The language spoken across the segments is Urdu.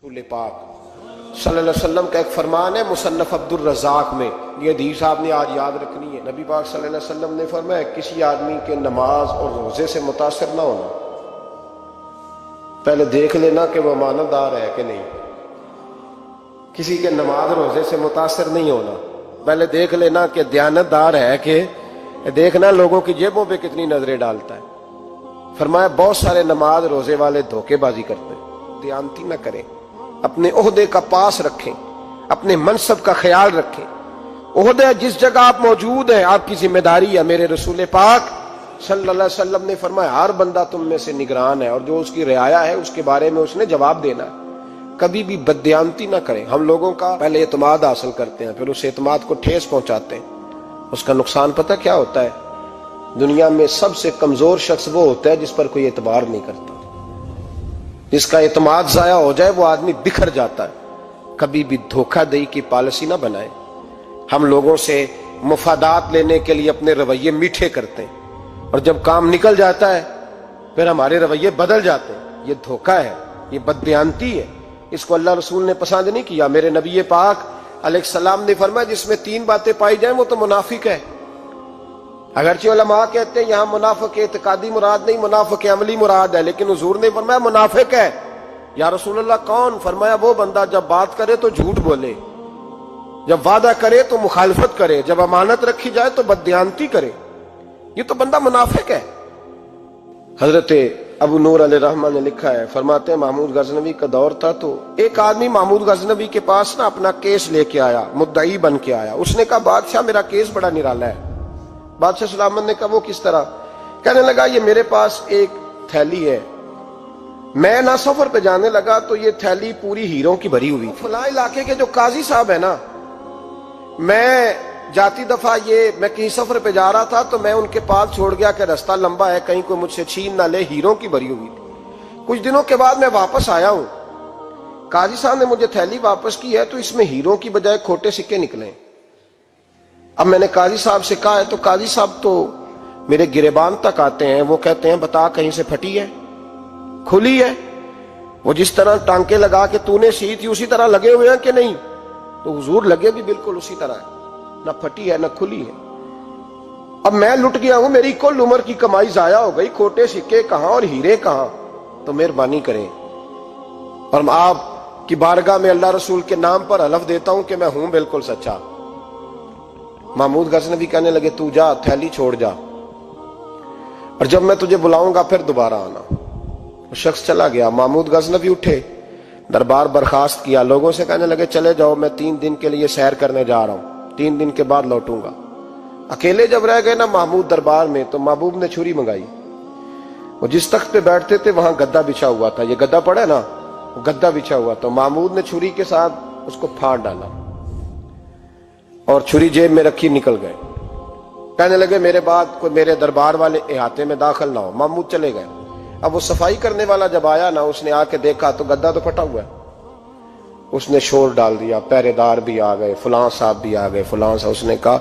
رسول پاک صلی اللہ علیہ وسلم کا ایک فرمان ہے مصنف عبدالرزاق میں، یہ حدیث آپ نے آج یاد رکھنی ہے۔ نبی پاک صلی اللہ علیہ وسلم نے فرمایا کسی آدمی کے نماز اور روزے سے متاثر نہ ہونا، پہلے دیکھ لینا کہ وہ امانت دار ہے کہ نہیں۔ کسی کے نماز روزے سے متاثر نہیں ہونا، پہلے دیکھ لینا کہ دیانت دار ہے کہ دیکھنا لوگوں کی جیبوں پہ کتنی نظریں ڈالتا ہے۔ فرمایا بہت سارے نماز روزے والے دھوکے بازی کرتے ہیں، دیانتی نہ کریں، اپنے عہدے کا پاس رکھیں، اپنے منصب کا خیال رکھیں۔ عہدہ جس جگہ آپ موجود ہیں آپ کی ذمہ داری ہے۔ میرے رسول پاک صلی اللہ علیہ وسلم نے فرمایا ہر بندہ تم میں سے نگران ہے، اور جو اس کی رعایا ہے اس کے بارے میں اس نے جواب دینا ہے۔ کبھی بھی بددیانتی نہ کریں۔ ہم لوگوں کا پہلے اعتماد حاصل کرتے ہیں، پھر اس اعتماد کو ٹھیس پہنچاتے ہیں۔ اس کا نقصان پتہ کیا ہوتا ہے؟ دنیا میں سب سے کمزور شخص وہ ہوتا ہے جس پر کوئی اعتبار نہیں کرتا۔ جس کا اعتماد ضائع ہو جائے وہ آدمی بکھر جاتا ہے۔ کبھی بھی دھوکہ دہی کی پالیسی نہ بنائیں۔ ہم لوگوں سے مفادات لینے کے لیے اپنے رویے میٹھے کرتے ہیں، اور جب کام نکل جاتا ہے پھر ہمارے رویے بدل جاتے ہیں۔ یہ دھوکہ ہے، یہ بددیانتی ہے۔ اس کو اللہ رسول نے پسند نہیں کیا۔ میرے نبی پاک علیہ السلام نے فرمایا جس میں تین باتیں پائی جائیں وہ تو منافق ہے۔ اگرچہ علماء کہتے ہیں یہاں منافق اعتقادی مراد نہیں، منافق عملی مراد ہے، لیکن حضور نے فرمایا منافق ہے۔ یا رسول اللہ کون؟ فرمایا وہ بندہ جب بات کرے تو جھوٹ بولے، جب وعدہ کرے تو مخالفت کرے، جب امانت رکھی جائے تو بددیانتی کرے، یہ تو بندہ منافق ہے۔ حضرت ابو نور علیہ رحمہ نے لکھا ہے، فرماتے ہیں محمود غزنوی کا دور تھا تو ایک آدمی محمود غزنوی کے پاس نا اپنا کیس لے کے آیا، مدعی بن کے آیا۔ اس نے کہا بادشاہ میرا کیس بڑا نرالا ہے۔ بادشاہ سلامت نے کہا وہ کس طرح؟ کہنے لگا یہ میرے پاس ایک تھیلی ہے، میں نہ سفر پہ جانے لگا تو یہ تھیلی پوری ہیروں کی بھری ہوئی، فلاں علاقے کے جو قاضی صاحب ہے نا، میں جاتی دفعہ میں کہیں سفر پہ جا رہا تھا تو میں ان کے پاس چھوڑ گیا کہ رستہ لمبا ہے، کہیں کوئی مجھ سے چھین نہ لے، ہیروں کی بھری ہوئی تھی۔ کچھ دنوں کے بعد میں واپس آیا ہوں، قاضی صاحب نے مجھے تھیلی واپس کی ہے تو اس میں ہیروں کی بجائے کھوٹے سکے نکلے۔ اب میں نے قاضی صاحب سے کہا ہے تو قاضی صاحب تو میرے گریبان تک آتے ہیں، وہ کہتے ہیں بتا کہیں سے پھٹی ہے، کھلی ہے؟ وہ جس طرح ٹانکے لگا کے تو نے سی تھی اسی طرح لگے ہوئے ہیں کہ نہیں؟ تو حضور لگے بھی بالکل اسی طرح ہے، نہ پھٹی ہے نہ کھلی ہے۔ اب میں لٹ گیا ہوں، میری کل عمر کی کمائی ضائع ہو گئی، کھوٹے سکے کہاں اور ہیرے کہاں؟ تو مہربانی کریں، اور آپ کی بارگاہ میں اللہ رسول کے نام پر حلف دیتا ہوں کہ میں ہوں بالکل سچا۔ محمود غزنوی کہنے لگے تو جا، تھیلی چھوڑ جا، اور جب میں تجھے بلاؤں گا پھر دوبارہ آنا۔ وہ شخص چلا گیا۔ محمود غزنوی اٹھے، دربار برخاست کیا، لوگوں سے کہنے لگے چلے جاؤ، میں 3 دن کے لیے سیر کرنے جا رہا ہوں، 3 دن کے بعد لوٹوں گا۔ اکیلے جب رہ گئے نا محمود دربار میں تو محبوب نے چھری منگائی۔ وہ جس تخت پہ بیٹھتے تھے وہاں گدا بچھا ہوا تھا، یہ گدا پڑا ہے نا، وہ گدا بچھا ہوا تھا۔ محمود نے چھری کے ساتھ اس کو پھاڑ ڈالا اور چھری جیب میں رکھی نکل گئے۔ کہنے لگے میرے بعد کوئی میرے دربار والے احاطے میں داخل نہ ہو۔ محمود چلے گئے۔ اب وہ صفائی کرنے والا جب آیا نا، اس نے آ کے دیکھا تو گدا تو پھٹا ہوا ہے۔ اس نے شور ڈال دیا، پہرے دار بھی آ گئے، فلاں صاحب بھی آ گئے، فلاں صاحب۔ اس نے کہا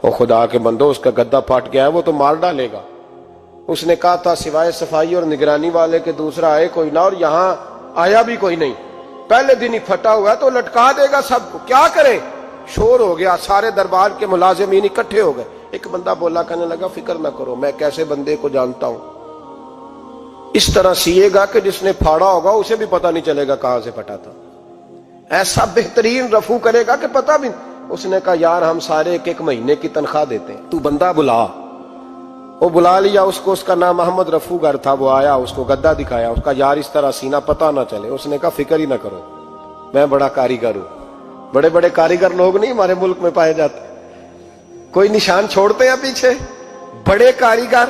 وہ خدا کے بندو، اس کا گدا پھٹ گیا ہے، وہ تو مار ڈالے گا۔ اس نے کہا تھا سوائے صفائی اور نگرانی والے کے دوسرا آئے کوئی نہ، اور یہاں آیا بھی کوئی نہیں، پہلے دن ہی پھٹا ہوا ہے تو لٹکا دے گا سب کو، کیا کرے؟ شور ہو گیا، سارے دربار کے ملازمین اکٹھے ہو گئے۔ ایک بندہ بولا، کہنے لگا فکر نہ کرو، میں کیسے بندے کو جانتا ہوں، اس طرح سیے گا کہ جس نے پھاڑا ہوگا اسے بھی پتہ نہیں چلے گا کہاں سے پھٹا تھا، ایسا بہترین رفو کرے گا کہ پتہ بھی۔ اس نے کہا یار ہم سارے 1 مہینے کی تنخواہ دیتے ہیں، تو بندہ بلا۔ وہ بلا لیا اس کو، اس کا نام محمد رفو گر تھا۔ وہ آیا، اس کو گدا دکھایا، اس کا یار اس طرح سینہ پتہ نہ چلے۔ اس نے کہا فکر ہی نہ کرو، میں بڑا کاریگر ہوں۔ بڑے بڑے کاریگر لوگ نہیں ہمارے ملک میں پائے جاتے، کوئی نشان چھوڑتے ہیں پیچھے؟ بڑے کاریگر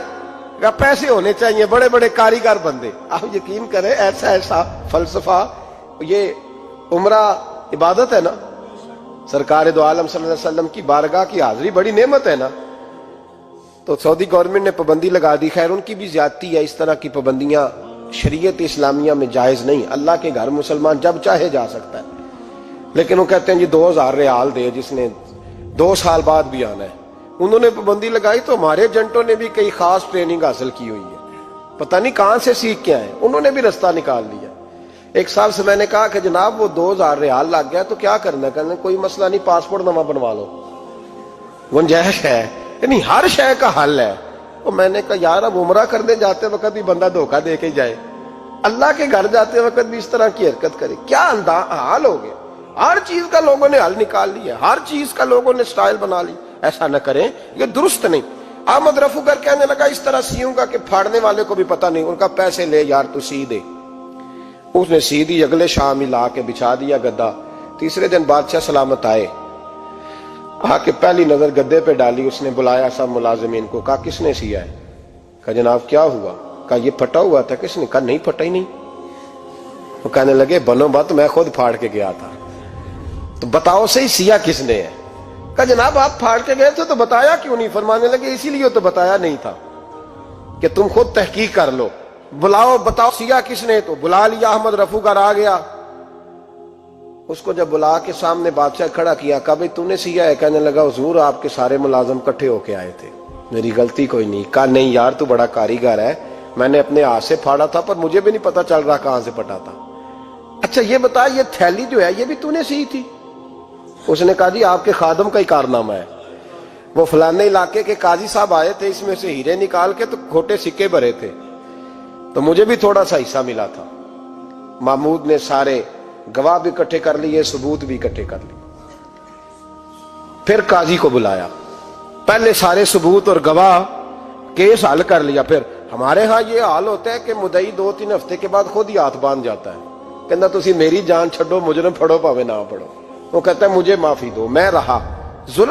کا پیسے ہونے چاہیے، بڑے بڑے کاریگر بندے۔ آپ یقین کریں ایسا فلسفہ، یہ عمرہ عبادت ہے نا، سرکار دو عالم صلی اللہ علیہ وسلم کی بارگاہ کی حاضری بڑی نعمت ہے نا۔ تو سعودی گورنمنٹ نے پابندی لگا دی، خیر ان کی بھی زیادتی ہے، اس طرح کی پابندیاں شریعت اسلامیہ میں جائز نہیں۔ اللہ کے گھر مسلمان جب چاہے جا سکتا ہے، لیکن وہ کہتے ہیں جی 2000 ریال دے جس نے 2 سال بعد بھی آنا ہے۔ انہوں نے پابندی لگائی تو ہمارے ایجنٹوں نے بھی کئی خاص ٹریننگ حاصل کی ہوئی ہے، پتہ نہیں کہاں سے سیکھ کے آئے، انہوں نے بھی رستہ نکال لیا۔ ایک صاحب سے میں نے کہا کہ جناب وہ 2000 ریال لگ گیا تو کیا کرنا ہے؟ کہنے کوئی مسئلہ نہیں، پاسپورٹ نواں بنوا لو، گنجائش ہے، یعنی ہر شے کا حل ہے۔ تو میں نے کہا یار اب عمرہ کرنے جاتے وقت بھی بندہ دھوکہ دے کے جائے، اللہ کے گھر جاتے وقت بھی اس طرح کی حرکت کرے، کیا حال ہو گیا؟ ہر چیز کا لوگوں نے حل نکال لیا، ہر چیز کا لوگوں نے سٹائل بنا لی۔ ایسا نہ کریں، یہ درست نہیں۔ احمد رفو گر کہنے لگا اس طرح سیوں گا کہ پھاڑنے والے کو بھی پتہ نہیں، ان کا پیسے لے یار تو سی دے۔ اس نے سی دی، اگلے شام ہی لا کے بچھا دیا گدا۔ تیسرے دن بادشاہ سلامت آئے، آ کے پہلی نظر گدے پہ ڈالی، اس نے بلایا سب ملازمین کو، کہا کس نے سیا ہے؟ کہا جناب کیا ہوا؟ کہا یہ پھٹا ہوا تھا۔ کس نے؟ کہا نہیں پھٹا ہی نہیں۔ وہ کہنے لگے بنو بات، میں خود پھاڑ کے گیا تھا، تو بتاؤ صحیح سیا کس نے ہے؟ کہا جناب آپ پھاڑ کے گئے تھے تو بتایا کیوں نہیں؟ فرمانے لگے اسی لیے تو بتایا نہیں تھا کہ تم خود تحقیق کر لو، بلاؤ بتاؤ سیا کس نے۔ تو بلا لیا، احمد رفو گر آ گیا۔ اس کو جب بلا کے سامنے بادشاہ کھڑا کیا، کہا بھئی تو نے سیا ہے؟ کہنے لگا حضور آپ کے سارے ملازم کٹھے ہو کے آئے تھے، میری غلطی کوئی نہیں۔ کہا نہیں یار تو بڑا کاریگر ہے، میں نے اپنے ہاتھ سے پھاڑا تھا پر مجھے بھی نہیں پتا چل رہا کہاں سے پھٹا تھا۔ اچھا یہ بتا یہ تھیلی جو ہے یہ بھی تو نے سی تھی؟ اس نے کہا جی آپ کے خادم کا ہی کارنامہ ہے، وہ فلانے علاقے کے قاضی صاحب آئے تھے، اس میں سے ہیرے نکال کے تو کھوٹے سکے بھرے تھے، تو مجھے بھی تھوڑا سا حصہ ملا تھا۔ محمود نے سارے گواہ بھی اکٹھے کر لیے، ثبوت بھی اکٹھے کر لیے۔ پھر قاضی کو بلایا، پہلے سارے ثبوت اور گواہ کیس حل کر لیا۔ پھر ہمارے ہاں یہ حال ہوتا ہے کہ مدعی 2-3 ہفتے کے بعد خود ہی ہاتھ باندھ جاتا ہے، کہنا تسی میری جان چھڈو، مجرم پھڑو پاوے نہ پڑو۔ وہ کہتا ہے مجھے معافی دو، میں رہا ظلم